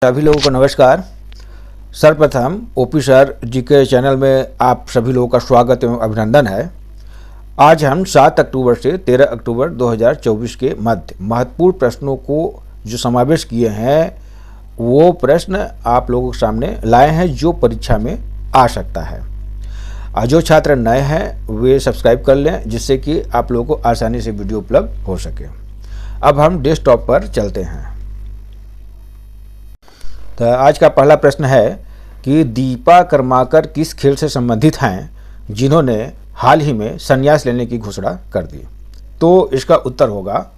सभी लोगों को नमस्कार। सर्वप्रथम ओपी सर जी के चैनल में आप सभी लोगों का स्वागत एवं अभिनंदन है। आज हम 7 अक्टूबर से 13 अक्टूबर 2024 के मध्य महत्वपूर्ण प्रश्नों को जो समावेश किए हैं वो प्रश्न आप लोगों के सामने लाए हैं जो परीक्षा में आ सकता है। जो छात्र नए हैं वे सब्सक्राइब कर लें जिससे कि आप लोगों को आसानी से वीडियो उपलब्ध हो सके। अब हम डेस्कटॉप पर चलते हैं। तो आज का पहला प्रश्न है कि दीपा कर्माकर किस खेल से संबंधित हैं जिन्होंने हाल ही में संन्यास लेने की घोषणा कर दी। तो इसका उत्तर होगा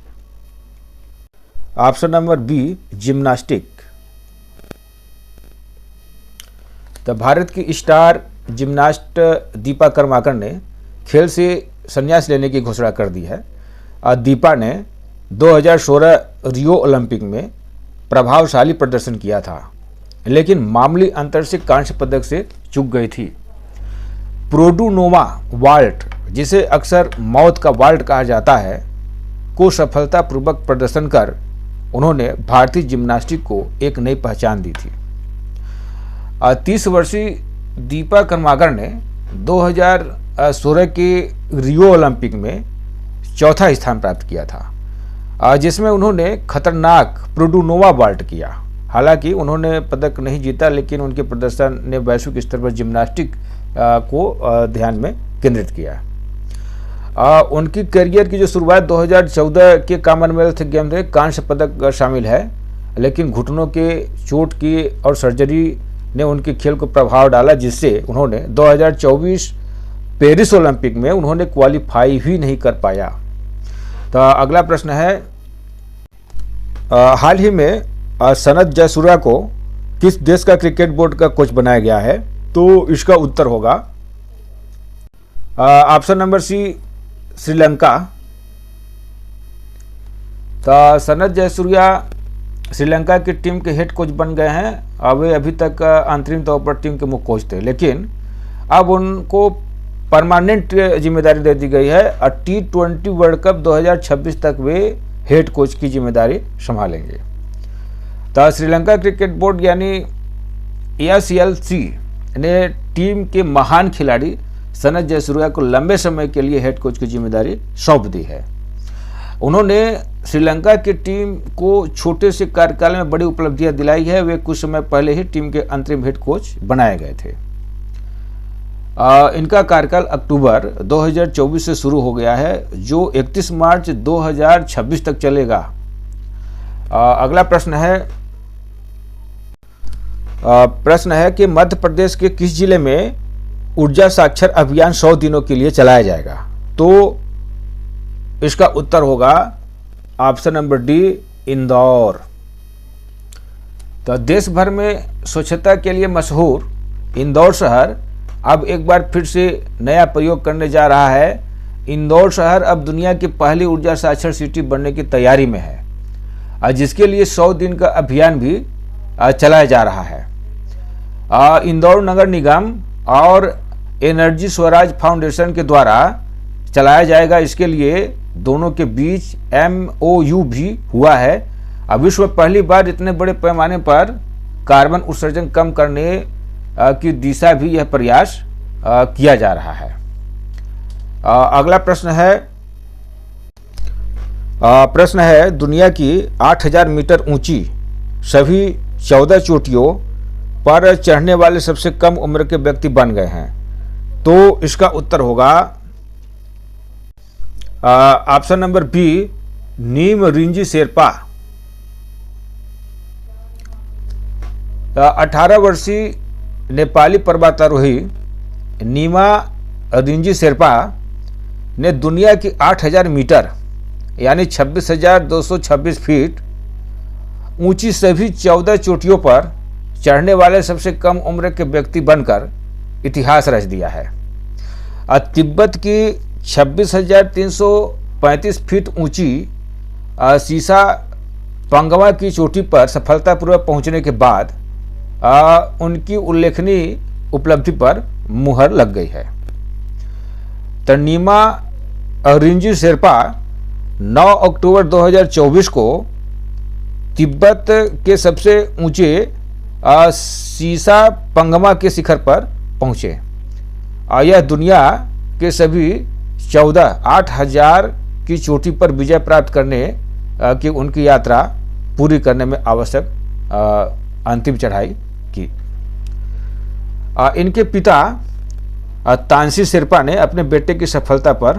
ऑप्शन नंबर बी, जिम्नास्टिक। तो भारत की स्टार जिम्नास्ट दीपा कर्माकर ने खेल से संन्यास लेने की घोषणा कर दी है। दीपा ने 2016 रियो ओलंपिक में प्रभावशाली प्रदर्शन किया था लेकिन मामूली अंतर से कांस्य पदक से चूक गई थी। प्रोडुनोवा वाल्ट, जिसे अक्सर मौत का वाल्ट कहा जाता है, को सफलतापूर्वक प्रदर्शन कर उन्होंने भारतीय जिम्नास्टिक को एक नई पहचान दी थी। 30 वर्षीय दीपा कर्माकर ने 2016 के रियो ओलंपिक में चौथा स्थान प्राप्त किया था जिसमें उन्होंने खतरनाक प्रोडुनोवा वाल्ट किया। हालांकि उन्होंने पदक नहीं जीता लेकिन उनके प्रदर्शन ने वैश्विक स्तर पर जिम्नास्टिक को ध्यान में केंद्रित किया। उनकी करियर की जो शुरुआत 2014 के कॉमनवेल्थ गेम में कांस्य पदक शामिल है लेकिन घुटनों के चोट की और सर्जरी ने उनके खेल को प्रभाव डाला जिससे उन्होंने 2024 पेरिस ओलंपिक में उन्होंने क्वालिफाई ही नहीं कर पाया। तो अगला प्रश्न है, हाल ही में सनत जयसूर्या को किस देश का क्रिकेट बोर्ड का कोच बनाया गया है। तो इसका उत्तर होगा ऑप्शन नंबर सी, श्रीलंका। तो सनत जयसूर्या श्रीलंका की टीम के हेड कोच बन गए हैं। वे अभी तक अंतरिम तौर पर टीम के मुख्य कोच थे लेकिन अब उनको परमानेंट जिम्मेदारी दे दी गई है और T20 वर्ल्ड कप 2026 तक वे हेड कोच की जिम्मेदारी संभालेंगे। तो श्रीलंका क्रिकेट बोर्ड यानी ASLC ने टीम के महान खिलाड़ी सनत जयसूर्या को लंबे समय के लिए हेड कोच की जिम्मेदारी सौंप दी है। उन्होंने श्रीलंका की टीम को छोटे से कार्यकाल में बड़ी उपलब्धियां दिलाई है। वे कुछ समय पहले ही टीम के अंतरिम हेड कोच बनाए गए थे। इनका कार्यकाल अक्टूबर 2024 से शुरू हो गया है जो 31 मार्च 2026 तक चलेगा। अगला प्रश्न है कि मध्य प्रदेश के किस जिले में ऊर्जा साक्षर अभियान 100 दिनों के लिए चलाया जाएगा। तो इसका उत्तर होगा ऑप्शन नंबर डी, इंदौर। तो देश भर में स्वच्छता के लिए मशहूर इंदौर शहर अब एक बार फिर से नया प्रयोग करने जा रहा है। इंदौर शहर अब दुनिया की पहली ऊर्जा साक्षर सिटी बनने की तैयारी में है जिसके लिए 100 दिन का अभियान भी चलाया जा रहा है। इंदौर नगर निगम और एनर्जी स्वराज फाउंडेशन के द्वारा चलाया जाएगा। इसके लिए दोनों के बीच MOU भी हुआ है। अब विश्व में पहली बार इतने बड़े पैमाने पर कार्बन उत्सर्जन कम करने की दिशा भी यह प्रयास किया जा रहा है। अगला प्रश्न है दुनिया की 8000 मीटर ऊंची सभी 14 चोटियों पर चढ़ने वाले सबसे कम उम्र के व्यक्ति बन गए हैं। तो इसका उत्तर होगा ऑप्शन नंबर बी, नीम रिंजी शेरपा। 18 वर्षीय नेपाली पर्वतारोही नीमा रिंजी शेरपा ने दुनिया की 8000 मीटर यानी 26,226 फीट ऊंची सभी 14 चोटियों पर चढ़ने वाले सबसे कम उम्र के व्यक्ति बनकर इतिहास रच दिया है। तिब्बत की 26,335 फीट ऊंची सीसा पंगवा की चोटी पर सफलतापूर्वक पहुंचने के बाद उनकी उल्लेखनीय उपलब्धि पर मुहर लग गई है। नीमा रिंजी शेरपा 9 अक्टूबर 2024 को तिब्बत के सबसे ऊंचे सीसा पंगमा के शिखर पर पहुंचे। यह दुनिया के सभी 8,000 की चोटी पर विजय प्राप्त करने की उनकी यात्रा पूरी करने में आवश्यक अंतिम चढ़ाई की। इनके पिता तानसी शेरपा ने अपने बेटे की सफलता पर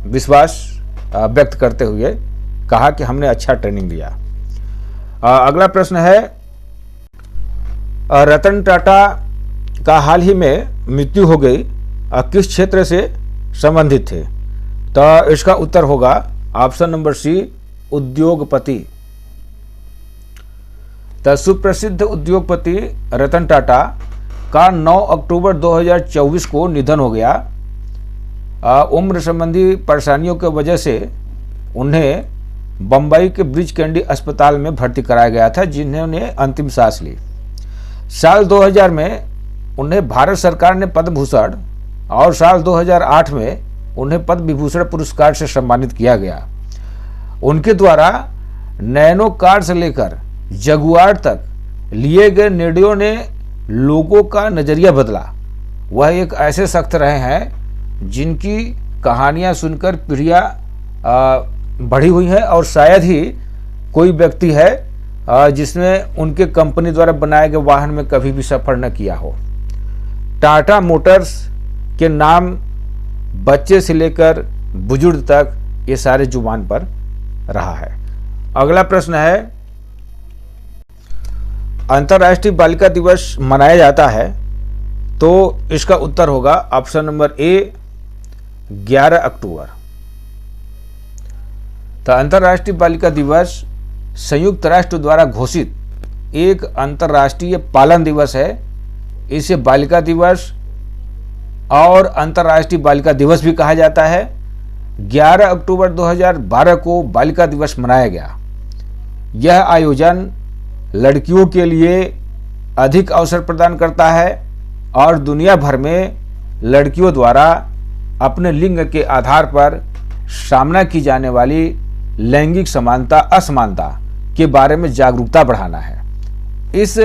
विश्वास व्यक्त करते हुए कहा कि हमने अच्छा ट्रेनिंग दिया। अगला प्रश्न है, रतन टाटा का हाल ही में मृत्यु हो गई, किस क्षेत्र से संबंधित थे? तो इसका उत्तर होगा ऑप्शन नंबर सी, उद्योगपति। तो सुप्रसिद्ध उद्योगपति रतन टाटा का 9 अक्टूबर 2024 को निधन हो गया। उम्र संबंधी परेशानियों की वजह से उन्हें बम्बई के ब्रिज कैंडी अस्पताल में भर्ती कराया गया था, जिन्होंने अंतिम सांस ली। साल 2000 में उन्हें भारत सरकार ने पद्म भूषण और साल 2008 में उन्हें पद्म विभूषण पुरस्कार से सम्मानित किया गया। उनके द्वारा नैनो कार से लेकर जगुआर तक लिए गए निर्णयों ने लोगों का नजरिया बदला। वह एक ऐसे शख्स रहे हैं जिनकी कहानियां सुनकर पीढ़ियां बढ़ी हुई हैं, और शायद ही कोई व्यक्ति है जिसने उनके कंपनी द्वारा बनाए गए वाहन में कभी भी सफर न किया हो। टाटा मोटर्स के नाम बच्चे से लेकर बुजुर्ग तक ये सारे जुबान पर रहा है। अगला प्रश्न है, अंतर्राष्ट्रीय बालिका दिवस मनाया जाता है, तो इसका उत्तर होगा ऑप्शन नंबर ए, 11 अक्टूबर। तो अंतर्राष्ट्रीय बालिका दिवस संयुक्त राष्ट्र द्वारा घोषित एक अंतर्राष्ट्रीय पालन दिवस है। इसे बालिका दिवस और अंतर्राष्ट्रीय बालिका दिवस भी कहा जाता है। 11 अक्टूबर 2012 को बालिका दिवस मनाया गया। यह आयोजन लड़कियों के लिए अधिक अवसर प्रदान करता है और दुनिया भर में लड़कियों द्वारा अपने लिंग के आधार पर सामना की जाने वाली लैंगिक समानता असमानता के बारे में जागरूकता बढ़ाना है। इस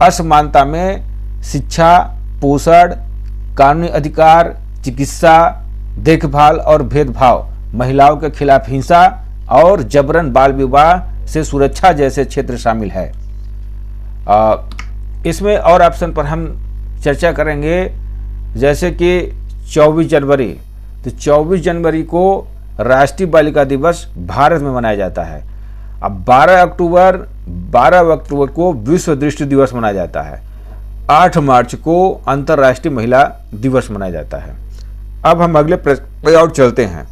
असमानता में शिक्षा, पोषण, कानूनी अधिकार, चिकित्सा, देखभाल और भेदभाव, महिलाओं के खिलाफ हिंसा और जबरन बाल विवाह से सुरक्षा जैसे क्षेत्र शामिल है। इसमें और ऑप्शन पर हम चर्चा करेंगे, जैसे कि 24 जनवरी। तो 24 जनवरी को राष्ट्रीय बालिका दिवस भारत में मनाया जाता है। अब 12 अक्टूबर को विश्व दृष्टि दिवस मनाया जाता है। 8 मार्च को अंतर्राष्ट्रीय महिला दिवस मनाया जाता है। अब हम अगले प्रश्न पर और चलते हैं।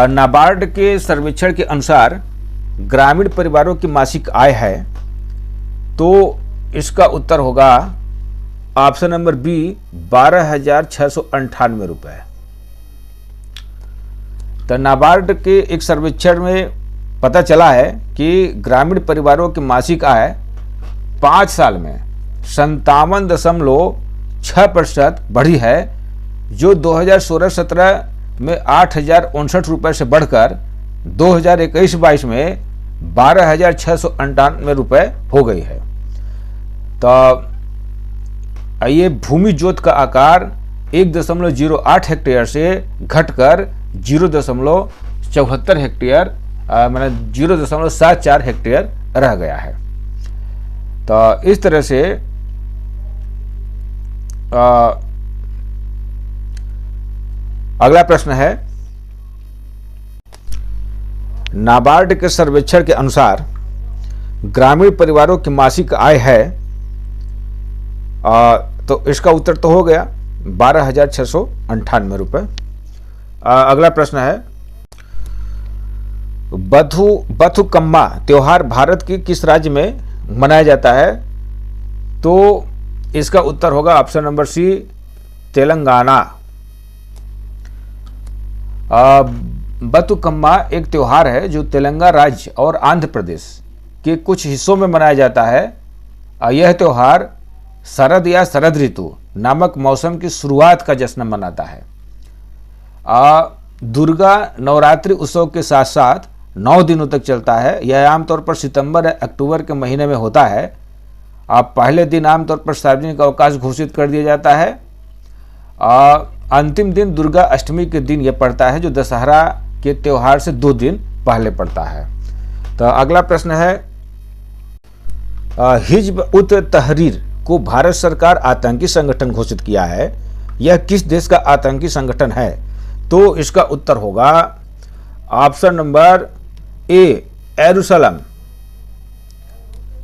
नाबार्ड के सर्वेक्षण के अनुसार ग्रामीण परिवारों की मासिक आय है, तो इसका उत्तर होगा ऑप्शन नंबर बी, 12,698 रुपए। तो नाबार्ड के एक सर्वेक्षण में पता चला है कि ग्रामीण परिवारों की मासिक आय 5 साल में 57.6% बढ़ी है, जो 2016-17 में 8,059 रुपये से बढ़कर 2021-22 में 12,698 रुपये हो गई है। तो ये भूमि जोत का आकार 1.08 हेक्टेयर से घटकर 0.74 हेक्टेयर मतलब 0.74 हेक्टेयर रह गया है। तो इस तरह से अगला प्रश्न है, नाबार्ड के सर्वेक्षण के अनुसार ग्रामीण परिवारों की मासिक आय है, तो इसका उत्तर तो हो गया 12,698 रुपये। अगला प्रश्न है, बथुकम्मा त्योहार भारत के किस राज्य में मनाया जाता है? तो इसका उत्तर होगा option number C, Telangana. Bathukamma एक त्योहार है जो तेलंगाना राज्य और आंध्र प्रदेश के कुछ हिस्सों में मनाया जाता है। यह त्योहार शरद या शरद ऋतु नामक मौसम की शुरुआत का जश्न मनाता है। दुर्गा नवरात्रि उत्सव के साथ साथ 9 दिनों तक चलता है। यह आमतौर पर सितंबर या अक्टूबर के महीने में होता है। अब पहले दिन आमतौर पर सार्वजनिक अवकाश घोषित कर दिया जाता है। अंतिम दिन दुर्गा अष्टमी के दिन यह पड़ता है, जो दशहरा के त्यौहार से 2 दिन पहले पड़ता है। तो अगला प्रश्न है, हिज्ब उत तहरीर को भारत सरकार आतंकी संगठन घोषित किया है। यह किस देश का आतंकी संगठन है? तो इसका उत्तर होगा ऑप्शन नंबर ए, यरूशलेम।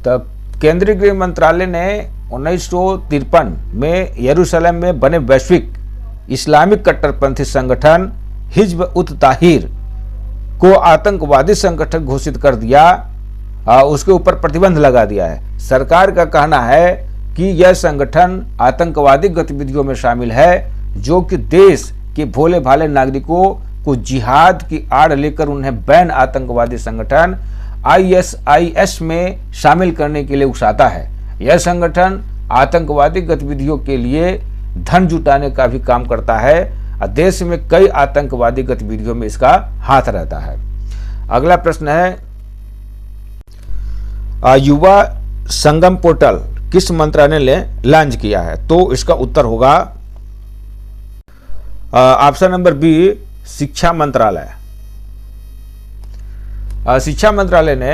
तो केंद्रीय गृह मंत्रालय ने 1953 में यरूशलेम में बने वैश्विक इस्लामिक कट्टरपंथी संगठन हिज्ब उत ताहिर को आतंकवादी संगठन घोषित कर दिया। उसके ऊपर प्रतिबंध लगा दिया है। सरकार का कहना है कि यह संगठन आतंकवादी गतिविधियों में शामिल है, जो कि देश के भोले भाले नागरिकों को जिहाद की आड़ लेकर उन्हें बैन आतंकवादी संगठन ISIS में शामिल करने के लिए उकसाता है। यह संगठन आतंकवादी गतिविधियों के लिए धन जुटाने का भी काम करता है। देश में कई आतंकवादी गतिविधियों में इसका हाथ रहता है। अगला प्रश्न है, युवा संगम पोर्टल किस मंत्रालय ने लॉन्च किया है? तो इसका उत्तर होगा ऑप्शन नंबर बी, शिक्षा मंत्रालय। शिक्षा मंत्रालय ने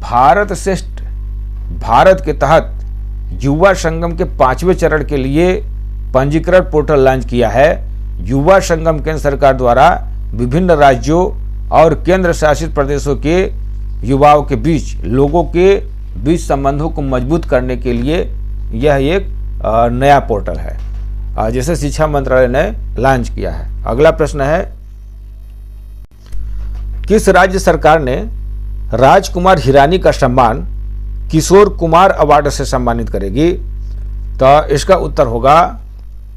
भारत श्रेष्ठ भारत के तहत युवा संगम के 5वें चरण के लिए पंजीकरण पोर्टल लॉन्च किया है। युवा संगम केंद्र सरकार द्वारा विभिन्न राज्यों और केंद्र शासित प्रदेशों के युवाओं के बीच लोगों के बीच संबंधों को मजबूत करने के लिए यह एक नया पोर्टल है, जिसे शिक्षा मंत्रालय ने लॉन्च किया है। अगला प्रश्न है, किस राज्य सरकार ने राजकुमार हिरानी का सम्मान किशोर कुमार अवार्ड से सम्मानित करेगी? तो इसका उत्तर होगा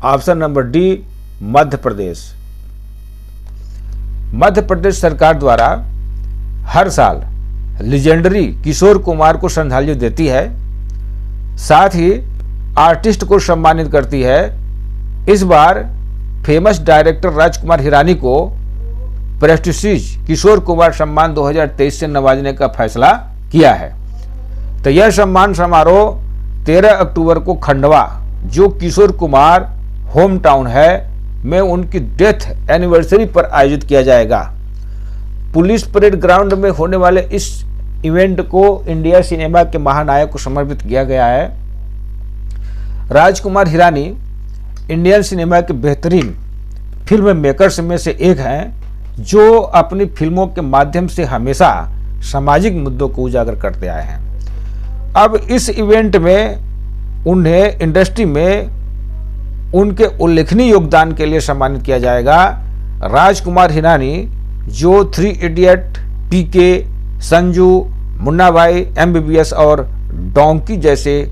option number D, Madhya Pradesh. Madhya Pradesh सरकार द्वारा हर साल लीजेंडरी किशोर कुमार को श्रद्धांजलि देती है, साथ ही आर्टिस्ट को सम्मानित करती है। इस बार फेमस डायरेक्टर राजकुमार हिरानी को प्रेस्टीजियस किशोर कुमार सम्मान 2023 से नवाजने का फैसला किया है। तो यह सम्मान समारोह 13 अक्टूबर को खंडवा, जो किशोर कुमार होम टाउन है, में उनकी डेथ एनिवर्सरी पर आयोजित किया जाएगा। पुलिस परेड ग्राउंड में होने वाले इस इवेंट को इंडिया सिनेमा के महानायक को समर्पित किया गया है। राजकुमार हिरानी इंडियन सिनेमा के बेहतरीन फिल्म मेकर्स में से एक हैं, जो अपनी फिल्मों के माध्यम से हमेशा सामाजिक मुद्दों को उजागर करते आए हैं। अब इस इवेंट में उन्हें इंडस्ट्री में उनके उल्लेखनीय योगदान के लिए सम्मानित किया जाएगा। राजकुमार हिरानी, जो 3 इडियट, PK, संजू, मुन्ना भाई, MBBS और डोंकी जैसे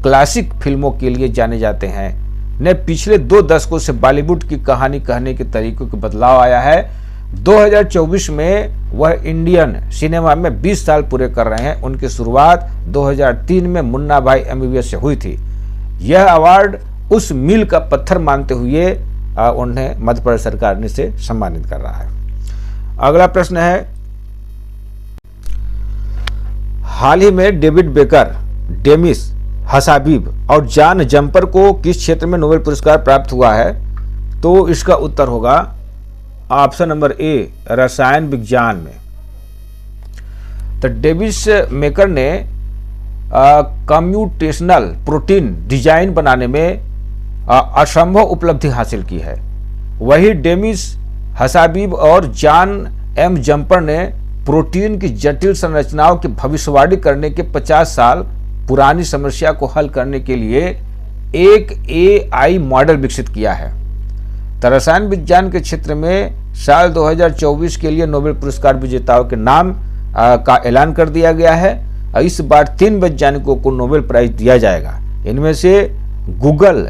क्लासिक फिल्मों के लिए जाने जाते हैं, ने पिछले 2 दशकों से बॉलीवुड की कहानी कहने के तरीकों में बदलाव आया है। 2024 में वह इंडियन सिनेमा में 20 साल पूरे कर रहे हैं। उनकी शुरुआत 2003 में मुन्ना भाई MBBS से हुई थी। यह अवार्ड उस मील का पत्थर मानते हुए उन्हें मध्य प्रदेश सरकार ने से सम्मानित कर रहा है। अगला प्रश्न है, हाल ही में डेविड बेकर, डेमिस हसाबीब और जॉन जंपर को किस क्षेत्र में नोबेल पुरस्कार प्राप्त हुआ है? तो इसका उत्तर होगा ऑप्शन नंबर ए, रसायन विज्ञान में। तो डेविस मेकर ने कम्प्यूटेशनल प्रोटीन डिजाइन बनाने में असंभव उपलब्धि हासिल की है। वही डेमिस हसाबीब और जॉन एम जंपर ने प्रोटीन की जटिल संरचनाओं की भविष्यवाणी करने के 50 साल पुरानी समस्या को हल करने के लिए एक AI मॉडल विकसित किया है। तो रसायन विज्ञान के क्षेत्र में साल 2024 के लिए नोबेल पुरस्कार विजेताओं के नाम का ऐलान कर दिया गया है। इस बार 3 वैज्ञानिकों को नोबेल प्राइज दिया जाएगा। इनमें से गूगल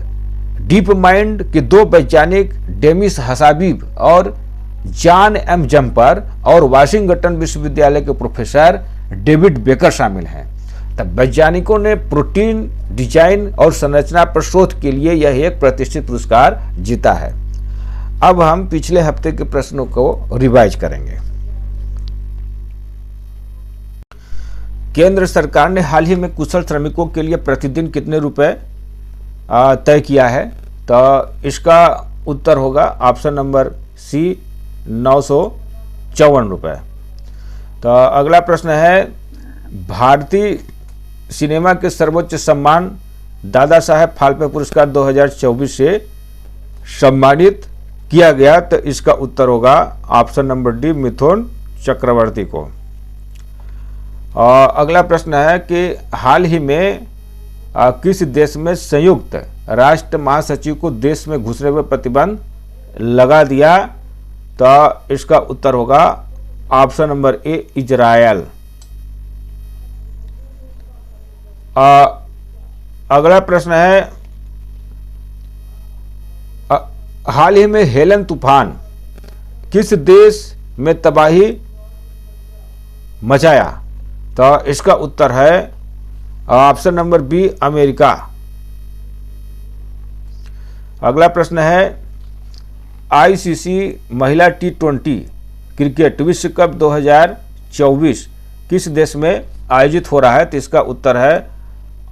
डीप माइंड के 2 वैज्ञानिक डेमिस हसाबीब और जॉन एम जंपर और वाशिंगटन विश्वविद्यालय के प्रोफेसर डेविड बेकर शामिल हैं। तब वैज्ञानिकों ने प्रोटीन डिजाइन और संरचना पर शोध के लिए यह एक प्रतिष्ठित पुरस्कार जीता है। अब हम पिछले हफ्ते के प्रश्नों को रिवाइज करेंगे। केंद्र सरकार ने हाल ही में कुशल श्रमिकों के लिए प्रतिदिन कितने रुपए तय किया है? तो इसका उत्तर होगा ऑप्शन नंबर सी 954 रुपये। तो अगला प्रश्न है, भारतीय सिनेमा के सर्वोच्च सम्मान दादा साहेब फाल्के पुरस्कार 2024 से सम्मानित किया गया, तो इसका उत्तर होगा option number D Mithun Chakraborty को। और अगला प्रश्न है कि हाल ही में किस देश में संयुक्त राष्ट्र महासचिव को देश में घुसने पर प्रतिबंध लगा दिया, तो इसका उत्तर होगा ऑप्शन नंबर ए इजरायल। अगला प्रश्न है, हाल ही में हेलन तूफान किस देश में तबाही मचाया, तो इसका उत्तर है ऑप्शन नंबर बी अमेरिका। अगला प्रश्न है, आईसीसी महिला T20 क्रिकेट विश्व कप 2024 किस देश में आयोजित हो रहा है, तो इसका उत्तर है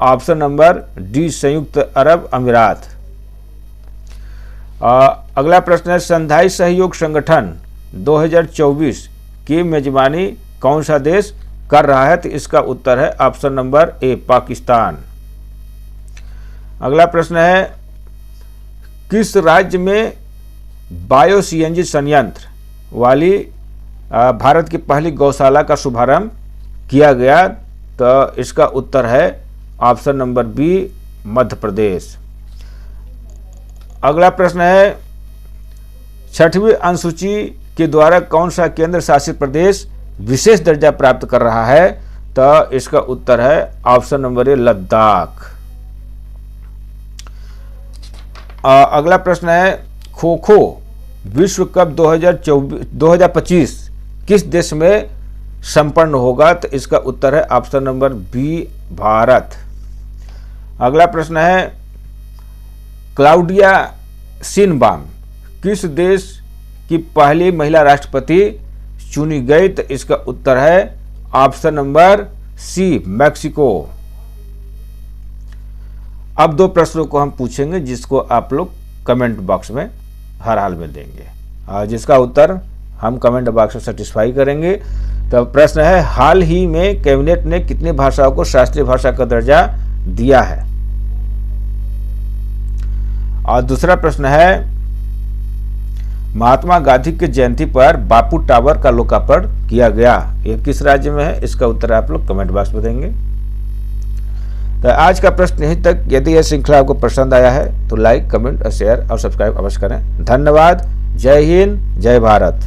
ऑप्शन नंबर डी संयुक्त अरब अमीरात। अगला प्रश्न है, शंघाई सहयोग संगठन 2024 की मेजबानी कौन सा देश कर रहा है, तो इसका उत्तर है ऑप्शन नंबर ए पाकिस्तान। अगला प्रश्न है, किस राज्य में बायो सीएनजी संयंत्र वाली भारत की पहली गौशाला का शुभारंभ किया गया, तो इसका उत्तर है option number B Madhya Pradesh. अगला प्रश्न है, 6वीं अनुसूची के द्वारा कौन सा केंद्र शासित प्रदेश विशेष दर्जा प्राप्त कर रहा है, तो इसका उत्तर है ऑप्शन नंबर ए लद्दाख। अगला प्रश्न है, खो खो विश्व कप 2025 किस देश में संपन्न होगा, तो इसका उत्तर है ऑप्शन नंबर बी भारत। अगला प्रश्न है, क्लाउडिया शिनबाम किस देश की पहली महिला राष्ट्रपति चुनी गई, तो इसका उत्तर है ऑप्शन नंबर सी मैक्सिको। अब 2 प्रश्नों को हम पूछेंगे जिसको आप लोग कमेंट बॉक्स में हर हाल में देंगे, जिसका उत्तर हम कमेंट बॉक्स में सेटिस्फाई करेंगे। तो प्रश्न है, हाल ही में कैबिनेट ने कितनी भाषाओं को शास्त्रीय भाषा का दर्जा दिया है? और दूसरा प्रश्न है, महात्मा गांधी की जयंती पर बापू टावर का लोकार्पण किया गया, ये किस राज्य में है? इसका उत्तर आप लोग कमेंट बॉक्स में देंगे। तो आज का प्रश्न यहीं तक। यदि यह श्रृंखला आपको पसंद आया है तो लाइक, कमेंट और शेयर और सब्सक्राइब अवश्य करें। धन्यवाद। जय हिंद, जय भारत।